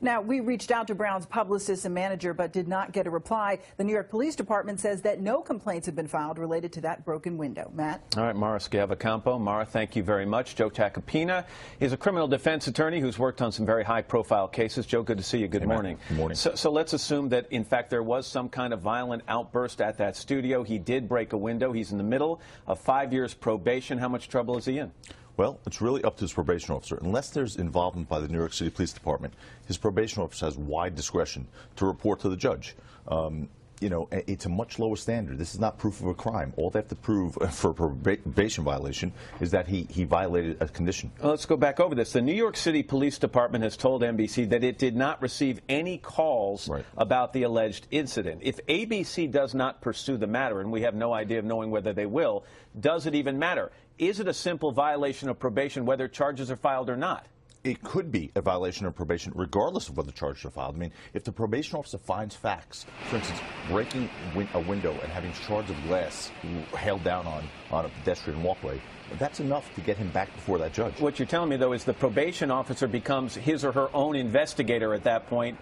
Now, we reached out to Brown's publicist and manager but did not get a reply. The New York Police Department says that no complaints have been filed related to that broken window. Matt? All right, Mara Schiavocampo. Mara, thank you very much. Joe Tacopina is a criminal defense attorney who's worked on some very high-profile cases. Joe, good to see you. Good morning. Good morning. So let's assume that, in fact, there was some kind of violent outburst at that studio. He did break a window. He's in the middle of 5 years probation. How much trouble is he in? Well, it's really up to his probation officer. Unless there's involvement by the New York City Police Department, his probation officer has wide discretion to report to the judge. You know, it's a much lower standard. This is not proof of a crime. All they have to prove for a probation violation is that he violated a condition. Well, let's go back over this. The New York City Police Department has told NBC that it did not receive any calls about the alleged incident. If ABC does not pursue the matter, and we have no idea of knowing whether they will, does it even matter? Is it a simple violation of probation whether charges are filed or not? It could be a violation of probation regardless of whether charges are filed. I mean, if the probation officer finds facts, for instance, breaking a window and having shards of glass hailed down on a pedestrian walkway, that's enough to get him back before that judge. What you're telling me, though, is the probation officer becomes his or her own investigator at that point,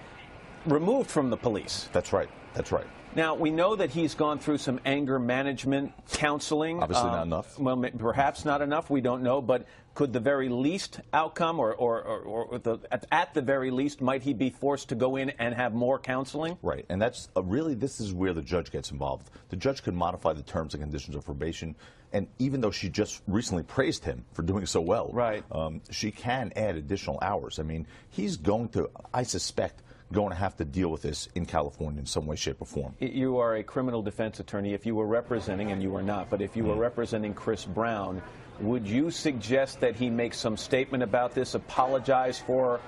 removed from the police. That's right. That's right. Now, we know that he's gone through some anger management counseling. Obviously not enough. Well, perhaps not enough. We don't know. But could the very least outcome, at the very least, might he be forced to go in and have more counseling? Right. And that's really, this is where the judge gets involved. The judge could modify the terms and conditions of probation. And even though she just recently praised him for doing so well, she can add additional hours. I mean, he's going to, I suspect, going to have to deal with this in California in some way, shape, or form. You are a criminal defense attorney. If you were representing, and you were not, but if you were representing Chris Brown, would you suggest that he make some statement about this, apologize for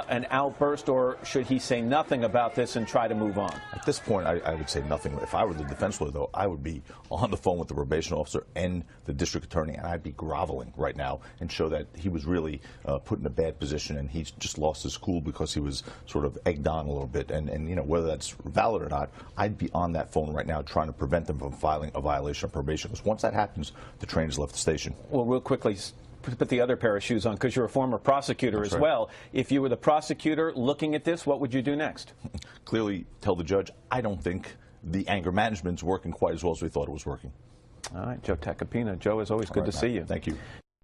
an outburst, or should he say nothing about this and try to move on? At this point, I would say nothing. If I were the defense lawyer, though, I would be on the phone with the probation officer and the district attorney, and I'd be groveling right now and show that he was really put in a bad position and he just lost his cool because he was sort of egged on a little bit. And you know, whether that's valid or not, I'd be on that phone right now trying to prevent them from filing a violation of probation, because once that happens, the train has left the station. Well, real quickly, put the other pair of shoes on, because you're a former prosecutor as well. If you were the prosecutor looking at this, what would you do next? Clearly tell the judge, I don't think the anger management's working quite as well as we thought it was working. All right, Joe Tacopina. Joe, as always, good to see you. Thank you.